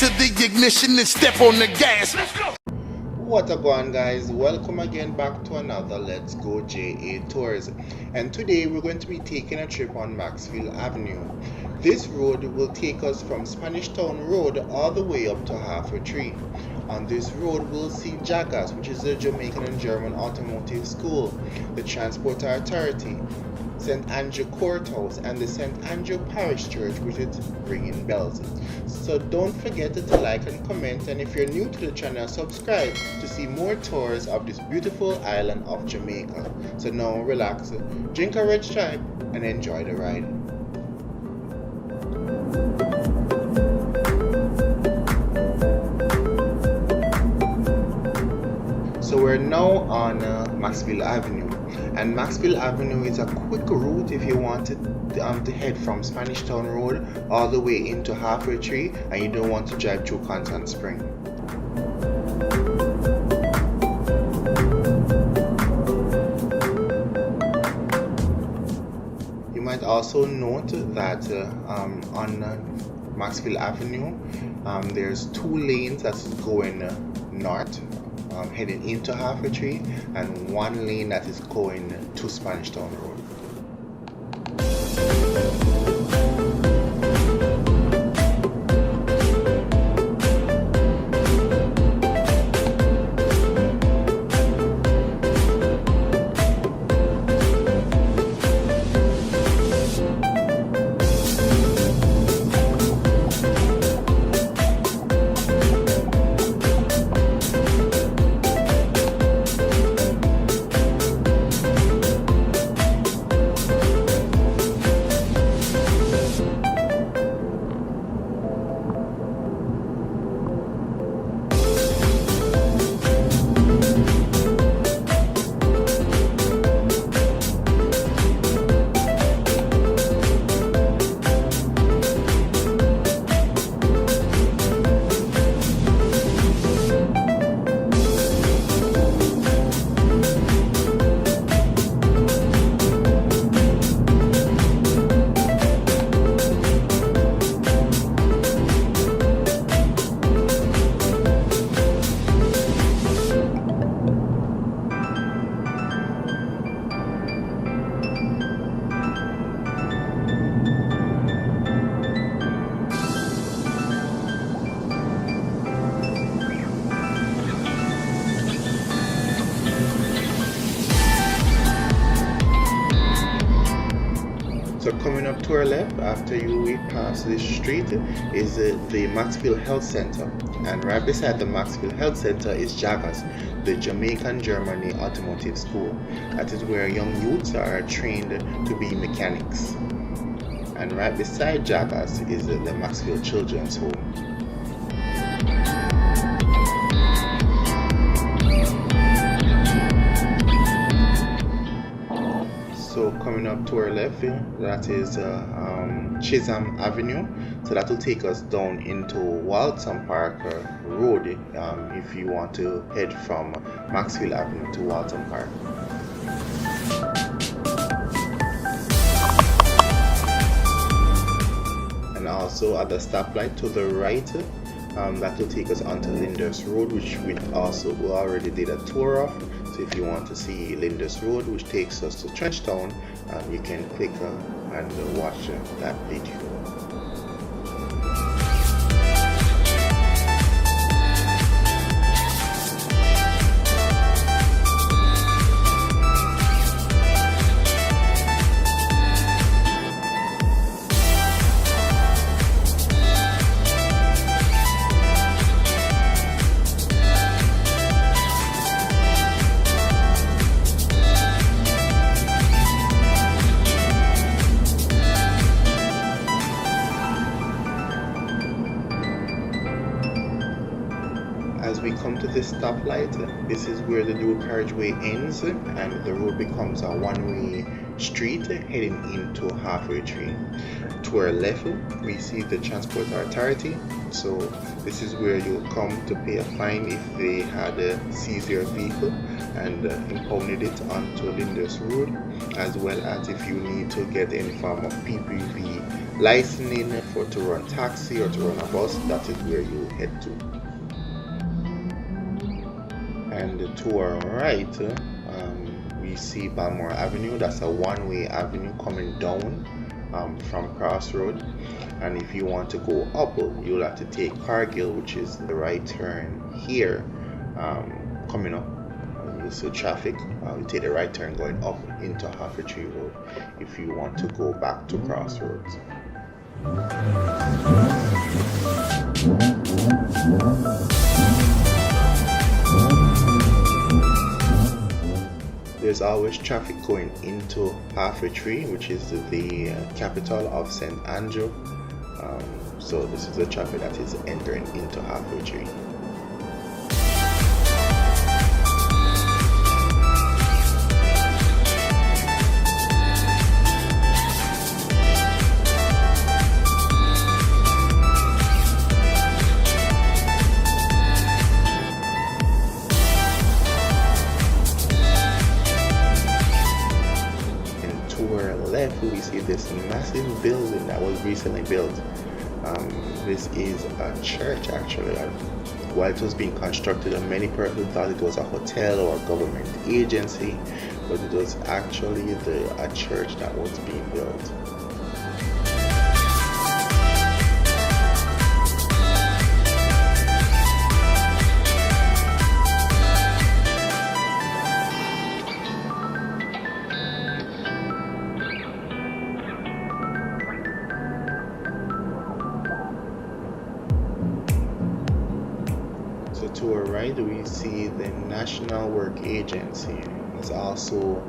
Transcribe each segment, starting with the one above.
to the ignition and step on the gas. Let's go. What a go on, guys, welcome again back to another Let's Go JA Tours, and today we're going to be taking a trip on Maxfield Avenue. This road will take us from Spanish Town Road all the way up to Halfway Tree. On this road we'll see Jagas, which is the Jamaican and German Automotive School, the Transport Authority, St Andrew Courthouse, and the St Andrew Parish Church with its ringing bells. So don't forget to like and comment, and if you're new to the channel, subscribe to see more tours of this beautiful island of Jamaica. So now relax, drink a red stripe, and enjoy the ride. So we're now on Maxfield Avenue, and Maxfield Avenue is a quick route if you want to head from Spanish Town Road all the way into Halfway Tree and you don't want to drive through Constant Spring. You might also note that on Maxfield Avenue there's two lanes that's going north, heading into Halfway Tree, and one lane that is going to Spanish Town Road. So coming up to our left, after you pass this street, is the Maxfield Health Center, and right beside the Maxfield Health Center is Jagas, the Jamaican Germany Automotive School. That is where young youths are trained to be mechanics. And right beside Jagas is the Maxfield Children's Home. So coming up to our left here, that is Chisholm Avenue. So that will take us down into Walton Park Road if you want to head from Maxfield Avenue to Walton Park. And also at the stoplight to the right, that will take us onto Linders Road, which we already did a tour of. So if you want to see Linders Road, which takes us to Trenchtown, you can click and watch that video. As we come to this stoplight, this is where the dual carriageway ends and the road becomes a one-way street heading into Halfway Tree. To our left, we see the Transport Authority. So this is where you'll come to pay a fine if they had seized your vehicle and impounded it onto Linders Road, as well as if you need to get any form of PPV licensing to run taxi or to run a bus, that is where you head to. And to our right, we see Balmore Avenue. That's a one-way avenue coming down from Crossroad. And if you want to go up, you'll have to take Cargill, which is the right turn here, coming up. You see traffic. You take the right turn going up into Half Tree Road if you want to go back to Crossroads. There's always traffic going into Half Tree, which is the capital of St Andrew. So this is the traffic that is entering into Half Tree. We see this massive building that was recently built. This is a church actually. While it was being constructed, many people thought it was a hotel or a government agency, but it was actually a church that was being built. To our right, we see the National Work Agency. It's also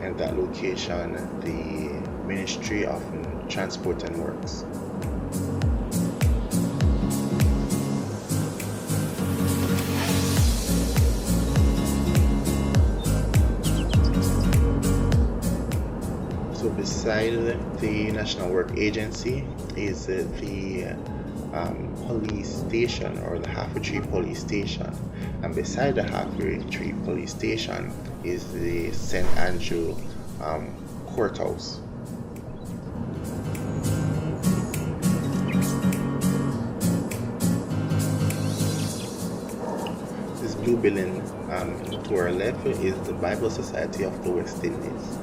at that location the Ministry of Transport and Works. So beside the National Work Agency is the police station, or the Half Tree Police Station, and beside the Half Tree Police Station is the St Andrew Courthouse. This blue building to our left is the Bible Society of the West Indies.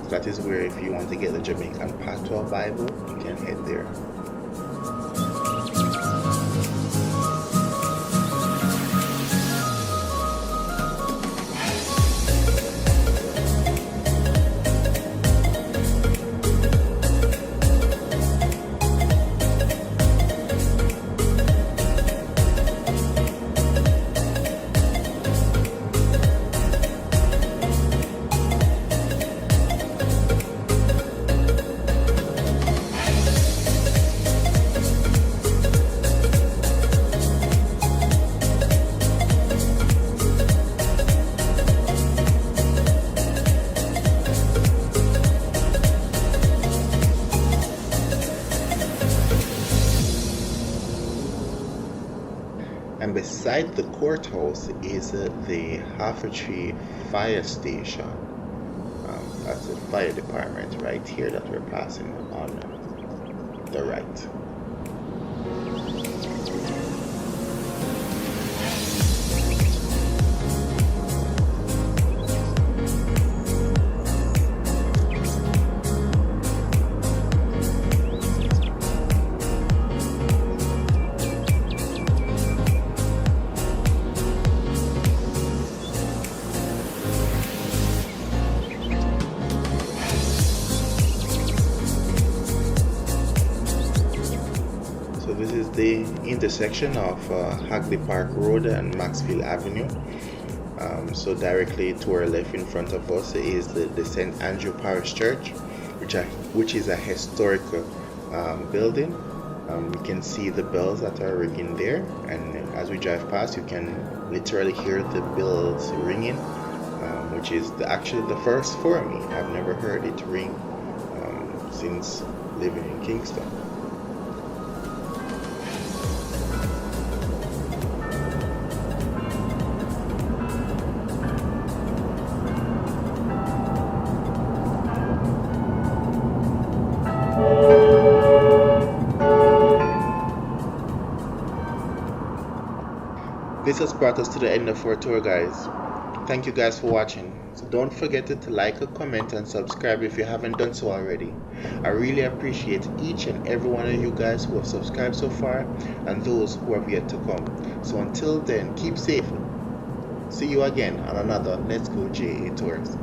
So that is where, if you want to get the Jamaican Patois Bible, you can head there. And beside the courthouse is the Half Tree Fire Station. That's the fire department right here that we're passing on the right. This is the intersection of Hagley Park Road and Maxfield Avenue. So directly to our left in front of us is the St Andrew Parish Church, which is a historic building. We can see the bells that are ringing there, and as we drive past, you can literally hear the bells ringing, which is actually the first for me. I've never heard it ring since living in Kingston. This has brought us to the end of our tour, guys. Thank you guys for watching. So don't forget to like, comment, and subscribe if you haven't done so already. I really appreciate each and every one of you guys who have subscribed so far and those who have yet to come. So until then, keep safe. See you again on another Let's Go JA Tours.